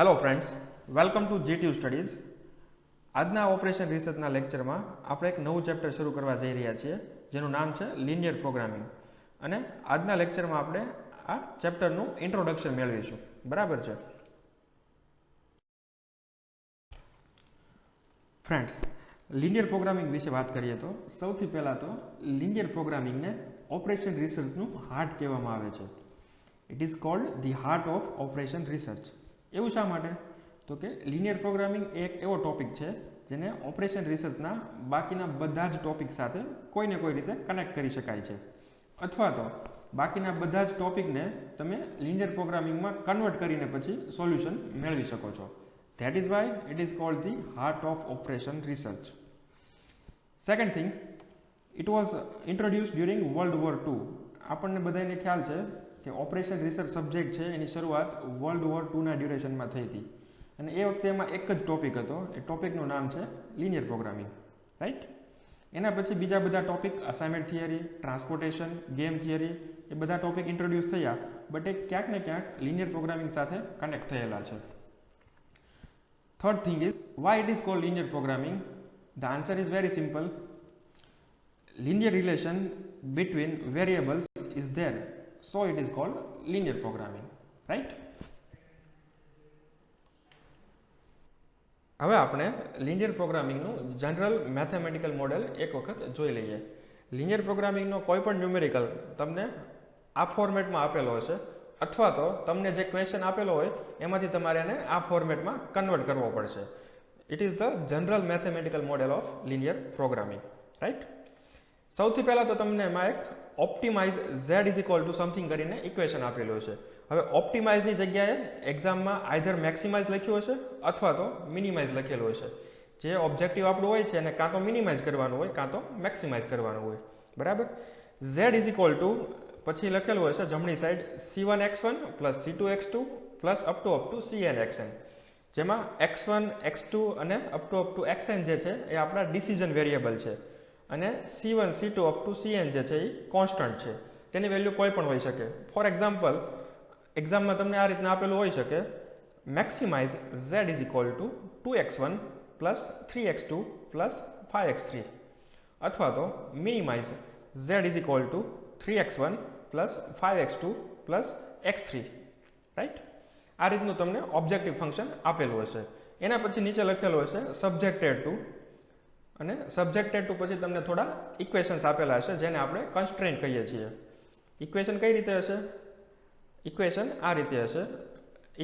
Hello friends, welcome to GTU studies. આજના operation રિસર્ચના લેક્ચરમાં આપણે એક નવું ચેપ્ટર શરૂ કરવા જઈ રહ્યા છીએ, જેનું નામ છે લિનિયર પ્રોગ્રામિંગ. અને આજના લેક્ચરમાં આપણે આ ચેપ્ટરનું ઇન્ટ્રોડક્શન મેળવીશું. બરાબર છે ફ્રેન્ડ્સ, લિનિયર પ્રોગ્રામિંગ વિશે વાત કરીએ તો સૌથી પહેલાં તો લિનિયર પ્રોગ્રામિંગને ઓપરેશન રિસર્ચનું હાર્ટ કહેવામાં આવે છે. It is cold the heart of operation research. એવું શા માટે? તો કે લિનિયર પ્રોગ્રામિંગ એક એવો ટોપિક છે જેને ઓપરેશન રિસર્ચના બાકીના બધા જ ટોપિક સાથે કોઈને કોઈ રીતે કનેક્ટ કરી શકાય છે, અથવા તો બાકીના બધા જ ટોપિકને તમે લિનિયર પ્રોગ્રામિંગમાં કન્વર્ટ કરીને પછી સોલ્યુશન મેળવી શકો છો. That is why it is cold the heart of operation research. Second thing, it was introduce during world war II. આપણને બધાને ખ્યાલ છે કે ઓપરેશન રિસર્ચ સબ્જેક્ટ છે એની શરૂઆત વર્લ્ડ વોર IIના ડ્યુરેશનમાં થઈ હતી, અને એ વખતે એમાં એક જ ટોપિક હતો. એ ટોપિકનું નામ છે લિનિયર પ્રોગ્રામિંગ, રાઈટ? એના પછી બીજા બધા topic, assignment theory, transportation, game theory, એ બધા ટોપિક ઇન્ટ્રોડ્યુસ થયા, બટ એ ક્યાંક ને ક્યાંક લિનિયર પ્રોગ્રામિંગ સાથે કનેક્ટ થયેલા છે. Third thing is, why it is called linear programming? The answer is very simple. Linear relation between variables is there, so it is called linear programming, right? હવે આપણે linear પ્રોગ્રામિંગનું general mathematical model એક વખત જોઈ લઈએ. Linear પ્રોગ્રામિંગનો કોઈ પણ numerical તમને આ ફોર્મેટમાં આપેલો હશે, અથવા તો તમને જે ક્વેશ્ચન આપેલો હોય એમાંથી તમારે એને આ ફોર્મેટમાં કન્વર્ટ કરવો પડશે. It is the general mathematical model of linear programming, right? સૌથી પહેલાં તો તમને એમાં એક optimize z is equal to something કરીને ઇક્વેશન આપેલું છે. હવે ઓપ્ટિમાઇઝની જગ્યાએ એક્ઝામમાં આઈધર મેક્સિમાઇઝ લખ્યું હશે અથવા તો મિનિમાઇઝ લખેલું હશે. જે ઓબ્જેક્ટિવ આપણું હોય છે એને કાં તો મિનિમાઇઝ કરવાનું હોય કાં તો મેક્સિમાઇઝ કરવાનું હોય, બરાબર? z ઇઝ ઇક્વલ ટુ પછી લખેલું હશે જમણી side c1x1 plus c2x2 plus up to cnxn, જેમાં x1 x2 અને અપ ટુ xn જે છે એ આપણા ડિસિઝન વેરિયેબલ છે, અને c1 c2 up to cn જે છે એ કોન્સ્ટન્ટ છે. તેની વેલ્યુ કોઈ પણ હોઈ શકે. ફોર એક્ઝામ્પલ, એક્ઝામમાં તમને આ રીતના આપેલું હોઈ શકે, maximise z is equal two 2x1 plus 3x2 plus 5x3, અથવા તો minimise z is equal two 3x1 plus 5x2 plus x3, right? આ રીતનું તમને ઓબ્જેક્ટિવ ફંક્શન આપેલું હશે. એના પછી નીચે લખેલું હશે સબ્જેક્ટેડ ટુ, અને સબ્જેક્ટેડ ટુ પછી તમને થોડા ઇક્વેશન્સ આપેલા હશે જેને આપણે કન્સ્ટ્રેન્ટ કહીએ છીએ. ઇક્વેશન કઈ રીતે હશે? ઇક્વેશન આ રીતે હશે.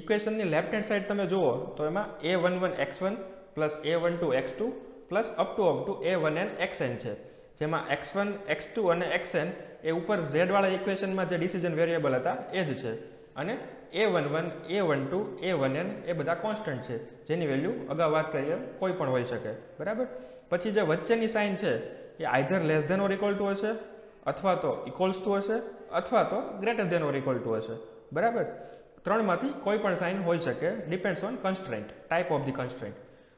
ઇક્વેશનની લેફ્ટ હેન્ડ સાઈડ તમે જુઓ તો એમાં a11x1 plus a12x2 plus up to a1n xn છે, જેમાં x1 x2 અને xn એ ઉપર z વાળા ઇક્વેશનમાં જે ડિસિઝન વેરિયેબલ હતા એ જ છે, અને a11 a12 a1n એ બધા કોન્સ્ટન્ટ છે, જેની વેલ્યુ અગાઉ વાત કરીએ કોઈ પણ હોઈ શકે, બરાબર? પછી જે વચ્ચેની સાઇન છે એ either less than or equal to હશે, અથવા તો ઇક્વલ્સ ટુ હશે, અથવા તો greater than or equal to હશે, બરાબર? ત્રણમાંથી કોઈ પણ સાઇન હોઈ શકે, depends on constraint, type of the constraint.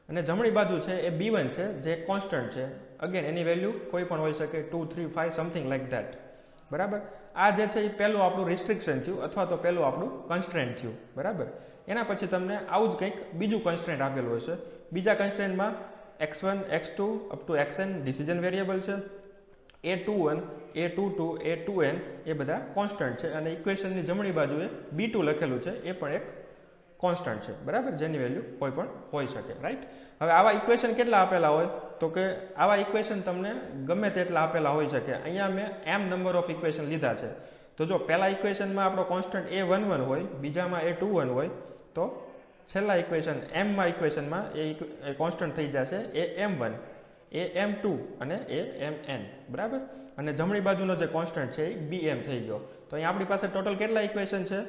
અને જમણી બાજુ છે એ b1 છે જે કોન્સ્ટન્ટ છે. અગેન એની વેલ્યુ કોઈ પણ હોઈ શકે, 2 3 5 સમથિંગ લાઈક ધેટ, બરાબર? આ જે છે એ પહેલું આપણું રિસ્ટ્રિક્શન થયું, અથવા તો પહેલું આપણું કન્સ્ટ્રેન્ટ થયું, બરાબર? એના પછી તમને આવું જ કંઈક બીજું કન્સ્ટ્રેન્ટ આપેલું હશે. બીજા કન્સ્ટ્રેન્ટમાં x1 x2 up to xn decision variable છે, a21 a22 a2n એ બધા કોન્સ્ટન્ટ છે, અને ઇક્વેશનની જમણી બાજુએ b2 લખેલું છે એ પણ એક કોન્સ્ટન્ટ છે, બરાબર? જેની વેલ્યુ કોઈ પણ હોઈ શકે, રાઈટ? હવે આવા ઇક્વેશન કેટલા આપેલા હોય? તો કે આવા ઇક્વેશન તમને ગમે તેટલા આપેલા હોઈ શકે. અહીંયા મેં m નંબર ઓફ ઇક્વેશન લીધા છે. તો જો પહેલા ઇક્વેશનમાં આપણો કોન્સ્ટન્ટ a11 હોય, બીજામાં a21 હોય, તો છેલ્લા ઇક્વેશન mમાં ઇક્વેશનમાં એ કોન્સ્ટન્ટ થઈ જશે am1 am2 અને amn, બરાબર? અને જમણી બાજુનો જે કોન્સ્ટન્ટ છે એ bm થઈ ગયો. તો અહીં આપણી પાસે ટોટલ કેટલા ઇક્વેશન છે?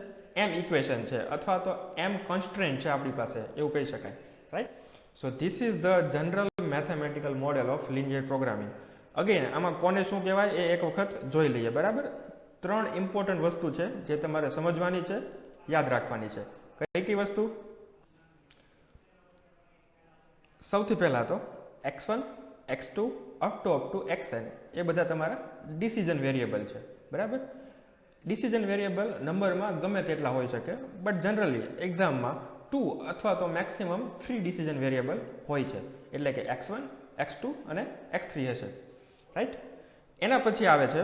m ઇક્વેશન છે, અથવા તો m કન્સ્ટ્રેન્ટ છે આપણી પાસે, એવું કહી શકાય, right? So this is the general mathematical model of linear programming. Again આમાં કોને શું કહેવાય એ એક વખત જોઈ લઈએ, બરાબર? 3 ઇમ્પોર્ટન્ટ વસ્તુ છે જે તમારે સમજવાની છે, યાદ રાખવાની છે. કઈ કઈ વસ્તુ? સૌથી પહેલા તો x1 x2 up to xn એ બધા તમારા ડિસિઝન વેરિયેબલ છે, બરાબર? ડિસિઝન વેરિયેબલ નંબરમાં ગમે તેટલા હોઈ શકે, બટ જનરલી એક્ઝામમાં 2 અથવા તો મેક્સિમમ 3 ડિસિઝન વેરિયેબલ હોય છે, એટલે કે x1, x2 અને x3 હશે, રાઈટ. એના પછી આવે છે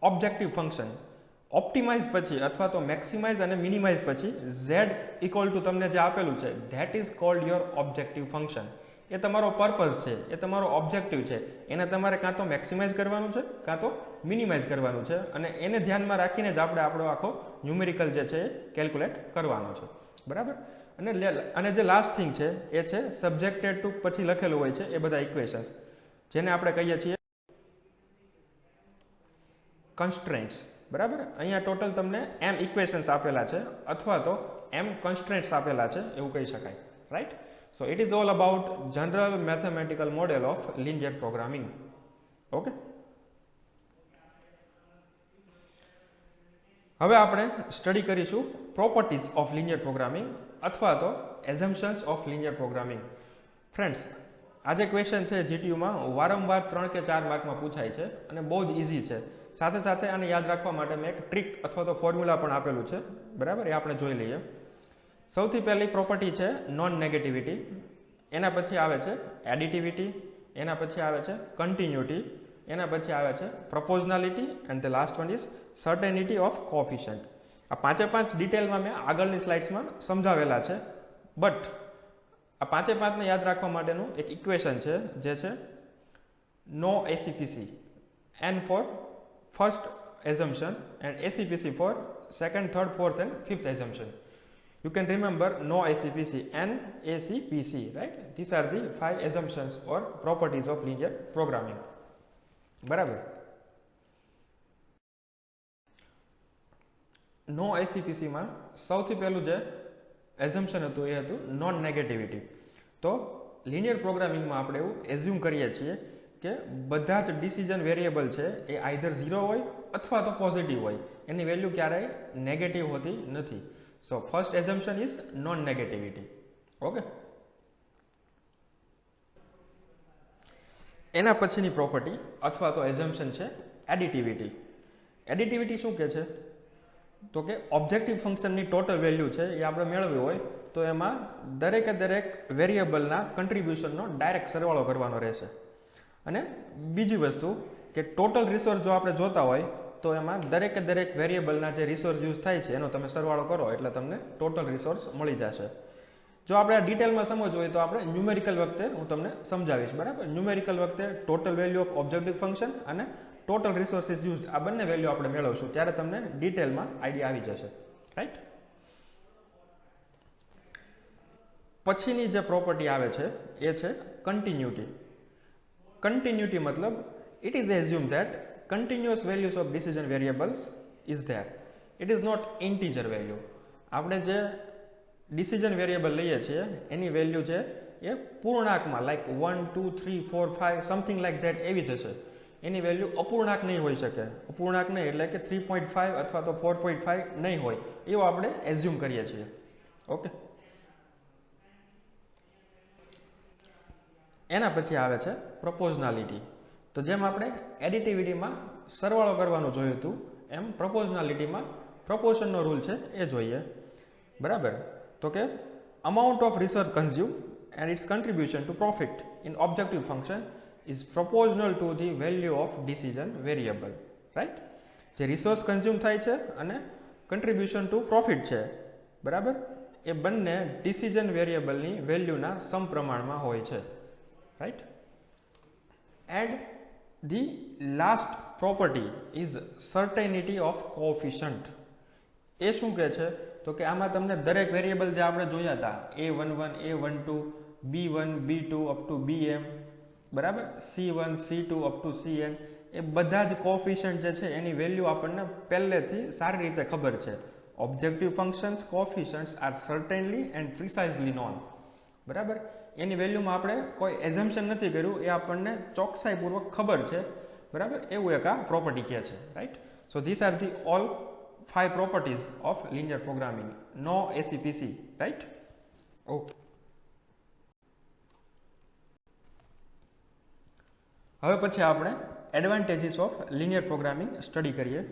ઓબ્જેક્ટિવ ફંક્શન. ઓપ્ટિમાઇઝ પછી અથવા તો મેક્સિમાઇઝ અને મિનિમાઇઝ પછી z ઇક્વલ ટુ તમને જે આપેલું છે that is called your objective function. એ તમારો પર્પઝ છે, એ તમારો ઓબ્જેક્ટિવ છે. એને તમારે કાં તો મેક્સિમાઇઝ કરવાનું છે કાં તો મિનિમાઇઝ કરવાનું છે, અને એને ધ્યાનમાં રાખીને જ આપણે આપણો આખો ન્યુમેરિકલ જે છે એ કેલ્ક્યુલેટ કરવાનો છે, બરાબર. અને જે લાસ્ટ થિંગ છે એ છે સબ્જેક્ટેડ ટુ પછી લખેલું હોય છે એ બધા ઇક્વેશન્સ, જેને આપણે કહીએ છીએ કન્સ્ટ્રેન્ટ્સ, બરાબર. અહીંયા ટોટલ તમને m ઇક્વેશન્સ આપેલા છે અથવા તો m કન્સ્ટ્રેન્ટ્સ આપેલા છે એવું કહી શકાય, right. So it is all about general mathematical model of linear programming. Okay. હવે આપણે સ્ટડી કરીશું પ્રોપર્ટીઝ ઓફ લિનિયર પ્રોગ્રામિંગ અથવા તો એઝમ્પશન્સ ઓફ લિનિયર પ્રોગ્રામિંગ. ફ્રેન્ડ્સ, આ જે ક્વેશ્ચન છે જીટીયુમાં વારંવાર 3 કે 4 માર્કમાં પૂછાય છે અને બહુ જ ઇઝી છે. સાથે સાથે આને યાદ રાખવા માટે મેં એક ટ્રીક અથવા તો ફોર્મ્યુલા પણ આપેલું છે, બરાબર. એ આપણે જોઈ લઈએ. સૌથી પહેલી પ્રોપર્ટી છે નોન નેગેટિવિટી, એના પછી આવે છે એડિટિવિટી, એના પછી આવે છે કન્ટિન્યુટી, એના પછી આવે છે proportionality and the last one is certainty of coefficient. આ પાંચે પાંચ ડિટેલમાં મેં આગળની સ્લાઇડ્સમાં સમજાવેલા છે, બટ આ પાંચે પાંચને યાદ રાખવા માટેનું એક ઇક્વેશન છે જે છે નો ACPC, and for first assumption and ACPC for second, third, fourth and fifth assumption. You can remember no ACPC and ACPC, right? These are the 5 assumptions or properties of linear programming. બરાબર. નો ACPC માં સૌથી પહેલું જે assumption હતું એ હતું non negativity. તો linear પ્રોગ્રામિંગમાં આપણે એવું એઝ્યુમ કરીએ છીએ કે બધા જ ડિસિઝન વેરિયેબલ છે એ આઈધર 0 હોય અથવા તો પોઝિટિવ હોય, એની વેલ્યુ ક્યારેય નેગેટિવ હોતી નથી. So first assumption is non-negativity. Okay. એના પછીની પ્રોપર્ટી અથવા તો એઝમ્પશન છે એડિટિવિટી. એડિટિવિટી શું કહે છે? તો કે ઓબ્જેક્ટિવ ફંક્શનની ટોટલ વેલ્યુ છે એ આપણે મેળવવી હોય તો એમાં દરેકે દરેક વેરિયેબલના કન્ટ્રીબ્યુશનનો ડાયરેક્ટ સરવાળો કરવાનો રહેશે. અને બીજી વસ્તુ કે ટોટલ રિસોર્સ જો આપણે જોતા હોય તો એમાં દરેકે દરેક વેરિયેબલના જે રિસોર્સ યુઝ થાય છે એનો તમે સરવાળો કરો એટલે તમને ટોટલ રિસોર્સ મળી જશે. જો આપણે આ ડિટેલમાં સમજવું હોય તો આપણે ન્યુમેરિકલ વખતે હું તમને સમજાવીશ, બરાબર. ન્યુમેરિકલ વખતે total value of objective function અને ટોટલ રિસોર્સિસ યુઝ આ બંને વેલ્યુ આપણે મેળવશું ત્યારે તમને ડિટેલમાં આઈડિયા આવી જશે, રાઈટ. પછીની જે પ્રોપર્ટી આવે છે એ છે કન્ટિન્યુટી. કન્ટિન્યુટી મતલબ it is assume that continuous values of decision variables is there. It is not integer value. આપણે જે decision variable લઈએ છીએ એની વેલ્યુ છે એ પૂર્ણાંકમાં લાઈક 1, 2, 3, 4, 5 સમથિંગ લાઈક ધેટ એવી જ હશે. એની વેલ્યુ અપૂર્ણાંક નહીં હોઈ શકે. અપૂર્ણાંક નહીં એટલે કે 3.5 અથવા તો 4.5 નહીં હોય એવું આપણે એઝ્યુમ કરીએ છીએ. ઓકે. એના પછી આવે છે પ્રોપોઝનાલિટી. તો જેમ આપણે એડિટિવિટીમાં સરવાળો કરવાનું જોયું હતું એમ પ્રોપોઝનાલિટીમાં પ્રોપોર્શનનો રૂલ છે એ જોઈએ, બરાબર. તો કે amount of resource consume and its contribution to profit in objective function is proportional to the value of decision variable, right. જે રિસોર્સ કન્ઝ્યુમ થાય છે અને કન્ટ્રીબ્યુશન ટુ પ્રોફિટ છે, બરાબર, એ બંને ડિસિઝન વેરિયેબલની વેલ્યુના સમપ્રમાણમાં હોય છે, right. And the last property is certainty of coefficient. એ શું કહે છે? તો કે આમાં તમને દરેક વેરિયેબલ જે આપણે જોયા હતા a11, a12, b1, b2 up to bm, બરાબર, c1, c2 up to cn, એ બધા જ કોએફિશિયન્ટ જે છે એની વેલ્યુ આપણને પહેલેથી સારી રીતે ખબર છે. Objective functions coefficients are certainly and precisely known, બરાબર. એની વેલ્યુમાં આપણે કોઈ એઝમ્પશન નથી કર્યું, એ આપણને ચોકસાઈપૂર્વક ખબર છે, બરાબર. એવું એક આ પ્રોપર્ટી કહે છે, right. So these are the all 5 properties of linear programming. No ACPC, right? Okay. હવે પછી આપણે advantages of linear programming study કરીએ.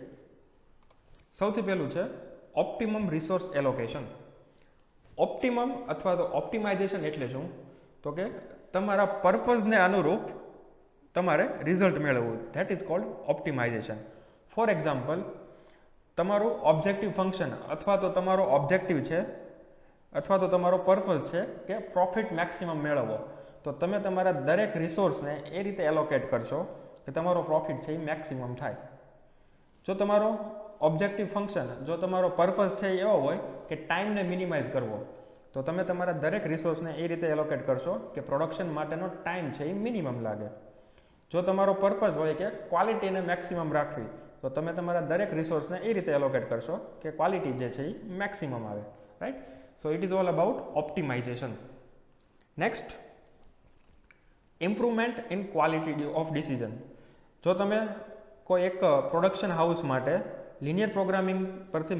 સૌથી પહેલું છે ઓપ્ટિમમ રિસોર્સ એલોકેશન. ઓપ્ટિમમ અથવા તો ઓપ્ટિમાઇઝેશન એટલે શું? તો કે તમારા પર્પઝને અનુરૂપ તમારે રિઝલ્ટ મેળવવું, that is called optimization. For example, તમારું ઓબ્જેક્ટિવ ફંક્શન અથવા તો તમારો ઓબ્જેક્ટિવ છે અથવા તો તમારો પર્પઝ છે કે પ્રોફિટ મેક્સિમમ મેળવવો, તો તમે તમારા દરેક રિસોર્સને એ રીતે એલોકેટ કરશો કે તમારો પ્રોફિટ છે એ મેક્સિમમ થાય. જો તમારો ઓબ્જેક્ટિવ ફંક્શન, જો તમારો પર્પઝ છે એવો હોય કે ટાઈમને મિનિમાઇઝ કરવો, તો તમે તમારા દરેક રિસોર્સને એ રીતે એલોકેટ કરશો કે પ્રોડક્શન માટેનો ટાઈમ છે એ મિનિમમ લાગે. જો તમારો પર્પઝ હોય કે ક્વોલિટીને મેક્સિમમ રાખવી, તો તમે તમારા દરેક રિસોર્સને એ રીતે એલોકેટ કરશો કે ક્વોલિટી જે છે એ મેક્સિમમ આવે. Right? So it is all about optimization. Next, improvement in quality of decision. જો તમે કોઈ એક પ્રોડક્શન હાઉસ માટે લિનિયર પ્રોગ્રામિંગ પરથી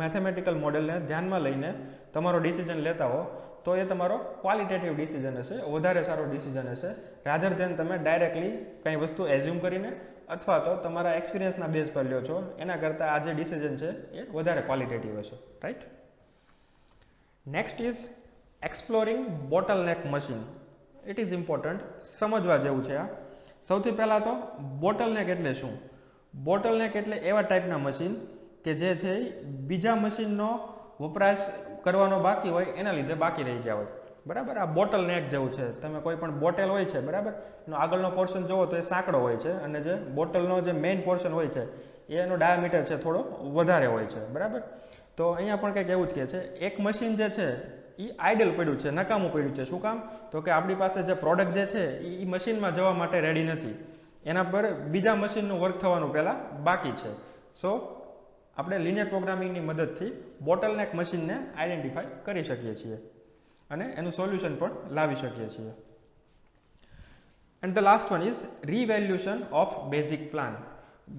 મેથેમેટિકલ મોડેલને ધ્યાનમાં લઈને તમારો ડિસિઝન લેતા હો, તો એ તમારો ક્વોલિટેટિવ ડિસિઝન હશે, વધારે સારો ડિસિઝન હશે, રાધર ધેન તમે ડાયરેક્ટલી કંઈ વસ્તુ એઝ્યુમ કરીને અથવા તો તમારા એક્સપિરિયન્સના બેઝ પર લ્યો છો, એના કરતાં આ જે ડિસિઝન છે એ વધારે ક્વોલિટેટિવ હશે. Right? Next is exploring bottleneck machine. It is important, સમજવા જેવું છે આ. સૌથી પહેલાં તો બોટલનેક એટલે શું? બોટલનેક એટલે એવા ટાઈપના મશીન કે જે છે બીજા મશીનનો વપરાશ કરવાનો બાકી હોય એના લીધે બાકી રહી ગયા હોય. બરાબર? આ બોટલનેક જેવું છે. તમે કોઈ પણ બોટલ હોય છે, બરાબર, એનો આગળનો પોર્શન જુઓ તો એ સાંકડો હોય છે અને જે બોટલનો જે મેઇન પોર્શન હોય છે એનો ડાયામીટર છે થોડો વધારે હોય છે. બરાબર? તો અહીંયા પણ કંઈક એવું જ કહે છે, એક મશીન જે છે એ આઇડલ પડ્યું છે, નકામું પડ્યું છે. શું કામ? તો કે આપણી પાસે જે પ્રોડક્ટ જે છે એ મશીનમાં જવા માટે રેડી નથી, એના પર બીજા મશીનનું વર્ક થવાનું પહેલાં બાકી છે. સો આપણે લિનિયર પ્રોગ્રામિંગની મદદથી બોટલનેક મશીનને આઈડેન્ટિફાઈ કરી શકીએ છીએ અને એનું સોલ્યુશન પણ લાવી શકીએ છીએ. And the last one is revaluation of basic plan.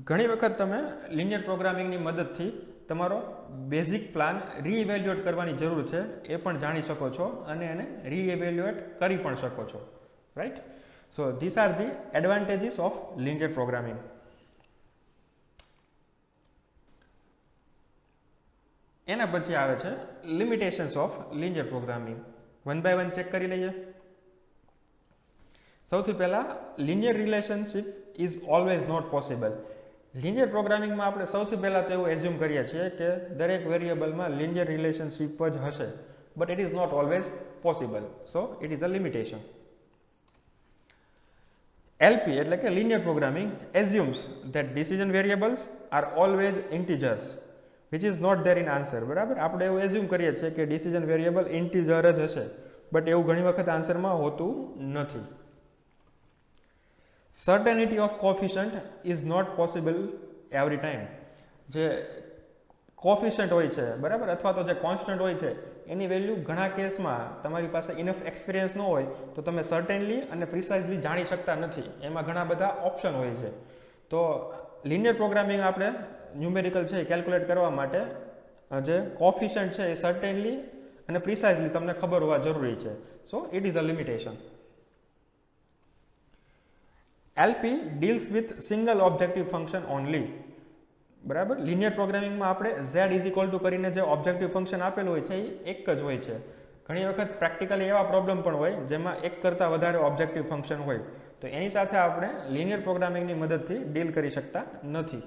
ઘણી વખત તમે લિનિયર પ્રોગ્રામિંગની મદદથી તમારો બેઝિક પ્લાન રીઇવેલ્યુએટ કરવાની જરૂર છે એ પણ જાણી શકો છો અને એને રીઇવેલ્યુએટ કરી પણ શકો છો. Right? So these are the advantages of linear programming. એના પછી આવે છે limitations of linear programming. One by one check કરી લઈએ. સૌથી પહેલાં, linear relationship is always not possible. Linear પ્રોગ્રામિંગમાં આપણે સૌથી પહેલાં તો એવું એઝ્યુમ કરીએ છીએ કે દરેક વેરિયેબલમાં લિનિયર રિલેશનશિપ જ હશે, but it is not always possible. So it is a limitation. LP એટલે કે linear programming assumes that decision variables are always integers which is not there in answer. બરાબર? આપણે એવું એઝ્યુમ કરીએ છીએ કે ડિસિઝન વેરિયેબલ ઇન્ટીજર જ હશે, બટ એવું ઘણી વખત આન્સરમાં હોતું નથી. Certainty of coefficient is not possible every time. જે કોફિશન્ટ હોય છે, બરાબર, અથવા તો જે કોન્સ્ટન્ટ હોય છે એની વેલ્યુ ઘણા કેસમાં તમારી પાસે ઇનફ એક્સપિરિયન્સ ન હોય તો તમે સર્ટેનલી અને પ્રિસાઇઝલી જાણી શકતા નથી. એમાં ઘણા બધા ઓપ્શન હોય છે. તો લિનિયર પ્રોગ્રામિંગ આપણે ન્યુમેરિકલ છે એ કેલ્ક્યુલેટ કરવા માટે જે કોફિશન્ટ છે એ સર્ટેનલી અને પ્રિસાઇઝલી તમને ખબર હોવા જરૂરી છે. સો it is a limitation. LP deals with single objective function only. બરાબર? લિનિયર પ્રોગ્રામિંગમાં આપણે z ઇઝ ઇક્વલ ટુ કરીને જે ઓબ્જેક્ટિવ ફંક્શન આપેલું હોય છે એ એક જ હોય છે. ઘણી વખત પ્રેક્ટિકલી એવા પ્રોબ્લેમ પણ હોય જેમાં એક કરતાં વધારે ઓબ્જેક્ટિવ ફંક્શન હોય, તો એની સાથે આપણે લિનિયર પ્રોગ્રામિંગની મદદથી ડીલ કરી શકતા નથી.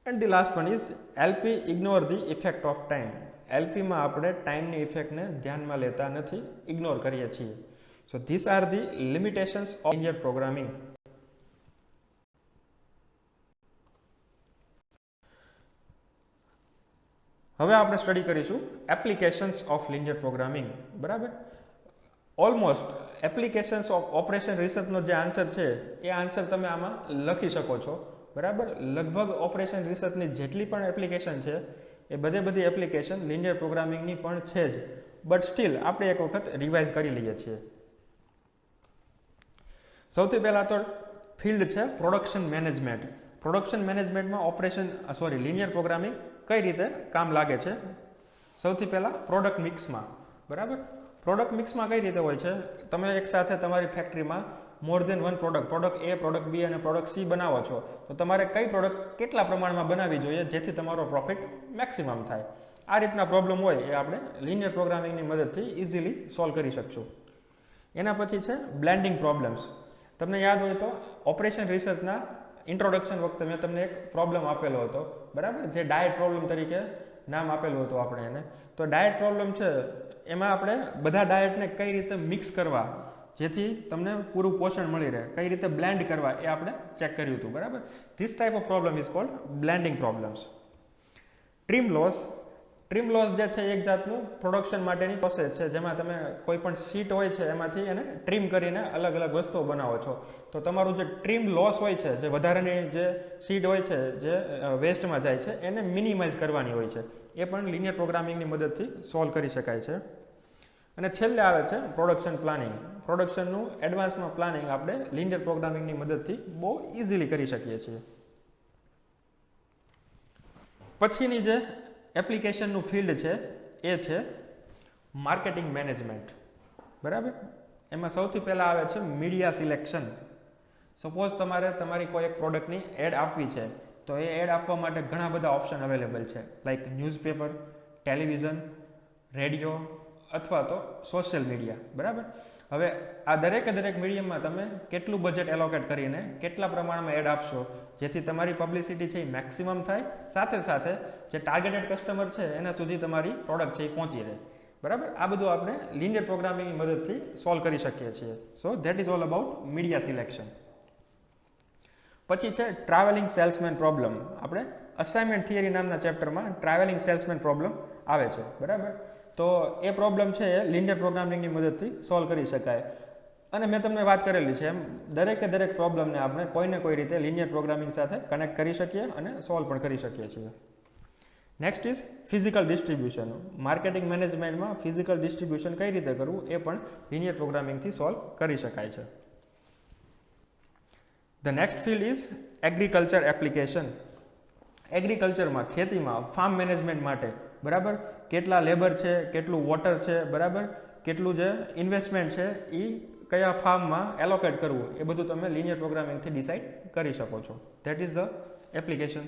And the last one is LP ignore the effect of time. LPમાં આપણે ટાઈમની ઇફેક્ટને ધ્યાનમાં લેતા નથી, ઇગ્નોર કરીએ છીએ. So these are the limitations of linear programming. હવે આપણે સ્ટડી કરીશું એપ્લિકેશન્સ ઓફ લિનિયર પ્રોગ્રામિંગ. બરાબર? ઓલમોસ્ટ એપ્લિકેશન્સ ઓફ ઓપરેશન રિસર્ચનો જે આન્સર છે એ આન્સર તમે આમાં લખી શકો છો. બરાબર? લગભગ ઓપરેશન રિસર્ચની જેટલી પણ એપ્લિકેશન છે એ બધી એપ્લિકેશન લિનિયર પ્રોગ્રામિંગની પણ છે જ, બટ સ્ટીલ આપણે એક વખત રિવાઇઝ કરી લઈએ છીએ. સૌથી પહેલાં તો ફિલ્ડ છે પ્રોડક્શન મેનેજમેન્ટ. પ્રોડક્શન મેનેજમેન્ટમાં લિનિયર પ્રોગ્રામિંગ કઈ રીતે કામ લાગે છે? સૌથી પહેલાં પ્રોડક્ટ મિક્સમાં. બરાબર? પ્રોડક્ટ મિક્સમાં કઈ રીતે હોય છે? તમે એક સાથે તમારી ફેક્ટરીમાં મોર દેન વન પ્રોડક્ટ એ, પ્રોડક્ટ બી અને પ્રોડક્ટ સી બનાવો છો, તો તમારે કઈ પ્રોડક્ટ કેટલા પ્રમાણમાં બનાવવી જોઈએ જેથી તમારો પ્રોફિટ મેક્સિમમ થાય. આ રીતના પ્રોબ્લેમ હોય એ આપણે લિનિયર પ્રોગ્રામિંગની મદદથી ઇઝીલી સોલ્વ કરી શકશું. એના પછી છે બ્લેન્ડિંગ પ્રોબ્લેમ્સ. તમને યાદ હોય તો ઓપરેશન રિસર્ચના ઇન્ટ્રોડક્શન વખતે મેં તમને એક પ્રોબ્લેમ આપેલો હતો, બરાબર, જે ડાયટ પ્રોબ્લેમ તરીકે નામ આપેલું હતું આપણે એને. તો ડાયટ પ્રોબ્લેમ છે એમાં આપણે બધા ડાયટને કઈ રીતે મિક્સ કરવા જેથી તમને પૂરું પોષણ મળી રહે, કઈ રીતે બ્લેન્ડ કરવા એ આપણે ચેક કર્યું હતું, બરાબર. This type of problem is called blending problems. Trim loss જે છે એક જાતનું પ્રોડક્શન માટેની પ્રોસેસ છે જેમાં તમે કોઈ પણ શીટ હોય છે એમાંથી એને ટ્રીમ કરીને અલગ અલગ વસ્તુઓ બનાવો છો. તો તમારું જે ટ્રીમ લોસ હોય છે, જે વધારાની જે શીટ હોય છે જે વેસ્ટમાં જાય છે, એને મિનિમાઇઝ કરવાની હોય છે. એ પણ લિનિયર પ્રોગ્રામિંગની મદદથી સોલ્વ કરી શકાય છે. અને છેલ્લે આવે છે પ્રોડક્શન પ્લાનિંગ. પ્રોડક્શનનું એડવાન્સમાં પ્લાનિંગ આપણે લિનિયર પ્રોગ્રામિંગની મદદથી બહુ ઇઝીલી કરી શકીએ છીએ. પછીની જે એપ્લિકેશનનું ફિલ્ડ છે એ છે માર્કેટિંગ મેનેજમેન્ટ, બરાબર. એમાં સૌથી પહેલાં આવે છે મીડિયા સિલેક્શન. સપોઝ તમારે તમારી કોઈ એક પ્રોડક્ટની એડ આપવી છે, તો એ એડ આપવા માટે ઘણા બધા ઓપ્શન અવેલેબલ છે, લાઈક ન્યૂઝપેપર, ટેલિવિઝન, રેડિયો અથવા તો સોશિયલ મીડિયા, બરાબર. હવે આ દરેક મીડિયમમાં તમે કેટલું બજેટ એલોકેટ કરીને કેટલા પ્રમાણમાં એડ આપશો જેથી તમારી પબ્લિસિટી છે એ મેક્સિમમ થાય, સાથે સાથે જે ટાર્ગેટેડ કસ્ટમર છે એના સુધી તમારી પ્રોડક્ટ છે એ પહોંચી રહે, બરાબર. આ બધું આપણે લિનિયર પ્રોગ્રામિંગની મદદથી સોલ્વ કરી શકીએ છીએ. So that is all about media selection. પછી છે ટ્રાવેલિંગ સેલ્સમેન પ્રોબ્લેમ. આપણે અસાઇનમેન્ટ થિયરી નામના ચેપ્ટરમાં ટ્રાવેલિંગ સેલ્સમેન પ્રોબ્લેમ આવે છે, બરાબર. તો એ પ્રોબ્લેમ છે એ લિનિયર પ્રોગ્રામિંગની મદદથી સોલ્વ કરી શકાય. અને મેં તમને વાત કરેલી છે એમ દરેક પ્રોબ્લેમને આપણે કોઈને કોઈ રીતે લિનિયર પ્રોગ્રામિંગ સાથે કનેક્ટ કરી શકીએ અને સોલ્વ પણ કરી શકીએ છીએ. Next is physical distribution. Marketing મેનેજમેન્ટમાં ફિઝિકલ ડિસ્ટ્રીબ્યુશન કઈ રીતે કરવું એ પણ લિનિયર પ્રોગ્રામિંગથી સોલ્વ કરી શકાય છે. The next field is agriculture application. એગ્રીકલ્ચરમાં, ખેતીમાં, ફાર્મ મેનેજમેન્ટ માટે, બરાબર, કેટલા લેબર છે, કેટલું વોટર છે, બરાબર, કેટલું જે ઇન્વેસ્ટમેન્ટ છે એ કયા ફાર્મમાં એલોકેટ કરવું, એ બધું તમે લિનિયર પ્રોગ્રામિંગથી ડિસાઇડ કરી શકો છો. That is the application.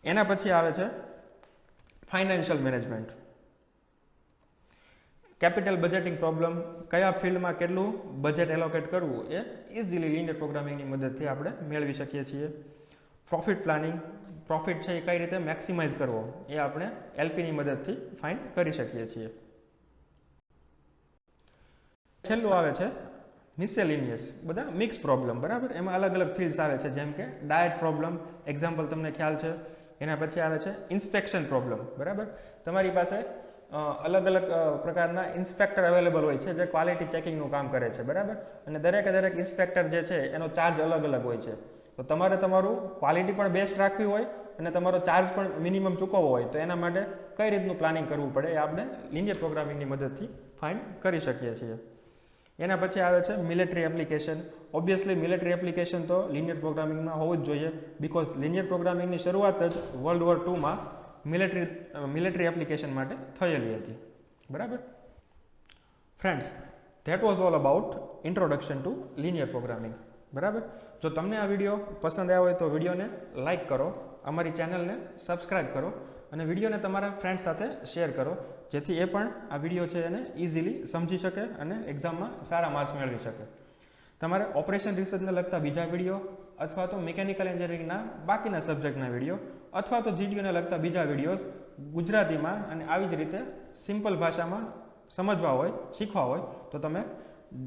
એના પછી આવે છે financial management. Capital budgeting problem, કયા ફિલ્ડમાં કેટલું બજેટ એલોકેટ કરવું એ ઇઝીલી લિનિયર પ્રોગ્રામિંગની મદદથી આપણે મેળવી શકીએ છીએ. પ્રોફિટ પ્લાનિંગ, પ્રોફિટ છે એ કઈ રીતે મેક્સિમાઇઝ કરવો એ આપણે એલપીની મદદથી ફાઇન્ડ કરી શકીએ છીએ. છેલ્લું આવે છે મિસેલિનિયસ, બધા મિક્સ પ્રોબ્લેમ, બરાબર. એમાં અલગ અલગ ફિલ્ડ્સ આવે છે, જેમ કે ડાયટ પ્રોબ્લેમ, એક્ઝામ્પલ તમને ખ્યાલ છે. એના પછી આવે છે ઇન્સ્પેક્શન પ્રોબ્લેમ, બરાબર. તમારી પાસે અલગ અલગ પ્રકારના ઇન્સ્પેક્ટર અવેલેબલ હોય છે જે ક્વોલિટી ચેકિંગનું કામ કરે છે, બરાબર. અને દરેક ઇન્સ્પેક્ટર જે છે એનો ચાર્જ અલગ અલગ હોય છે. તો તમારે તમારું ક્વોલિટી પણ બેસ્ટ રાખવી હોય અને તમારો ચાર્જ પણ મિનિમમ ચૂકવવો હોય, તો એના માટે કઈ રીતનું પ્લાનિંગ કરવું પડે એ આપણે લિનિયર પ્રોગ્રામિંગની મદદથી ફાઇન્ડ કરી શકીએ છીએ. એના પછી આવે છે military application. Obviously military application તો લિનિયર પ્રોગ્રામિંગમાં હોવું જ જોઈએ, બિકોઝ લિનિયર પ્રોગ્રામિંગની શરૂઆત જ વર્લ્ડ વોર 2માં મિલિટરી એપ્લિકેશન માટે થયેલી હતી, બરાબર. Friends, that was all about introduction to linear programming, બરાબર. જો તમને આ વિડીયો પસંદ આવ્યો હોય તો વિડીયોને લાઇક કરો, અમારી ચેનલને સબસ્ક્રાઇબ કરો અને વિડીયોને તમારા ફ્રેન્ડ સાથે શેર કરો, જેથી એ પણ આ વિડીયો છે એને ઇઝીલી સમજી શકે અને એક્ઝામમાં સારા માર્ક્સ મેળવી શકે. તમારે ઓપરેશન રિસર્ચને લગતા બીજા વિડીયો અથવા તો મિકેનિકલ એન્જિનિયરિંગના બાકીના સબ્જેક્ટના વિડીયો અથવા તો જીટીયુને લગતા બીજા વિડીયોઝ ગુજરાતીમાં અને આવી જ રીતે સિમ્પલ ભાષામાં સમજવા હોય, શીખવા હોય તો તમે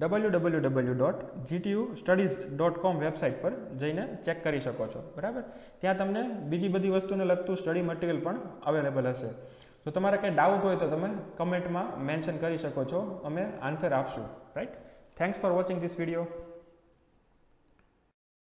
www.gtustudies.com વેબસાઇટ પર જઈને ચેક કરી શકો છો, બરાબર. ત્યાં તમને બીજી બધી વસ્તુને લગતું સ્ટડી મટીરિયલ પણ અવેલેબલ હશે. જો તમારે કંઈ ડાઉટ હોય તો તમે કમેન્ટમાં મેન્શન કરી શકો છો, અમે આન્સર આપશું, right. Thanks for watching this video.